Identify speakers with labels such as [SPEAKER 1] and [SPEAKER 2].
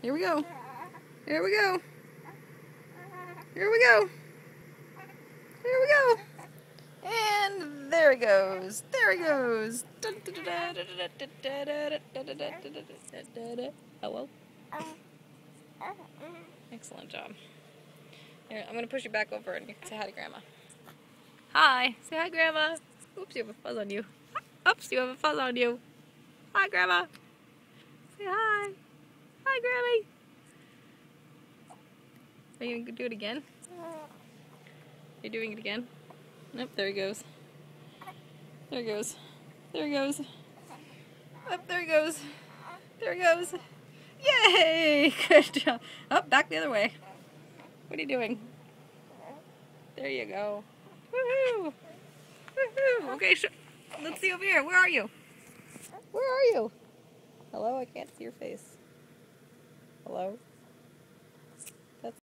[SPEAKER 1] Here we go. Here we go. Here we go. Here we go. And there he goes. There he goes. Hello. Excellent job. Here, I'm going to push you back over and you can say hi to Grandma. Hi. Say hi, Grandma. Oops, you have a fuzz on you. Oops, you have a fuzz on you. Hi, Grandma. Say hi. Hi, Grammy. Are you going to do it again? You're doing it again? Nope, there he goes. There he goes. There he goes. Up, there he goes. There he goes. Yay! Good job. Up, back the other way. What are you doing? There you go. Woohoo! Woohoo! Okay, let's see over here. Where are you? Where are you? Hello? I can't see your face. Hello?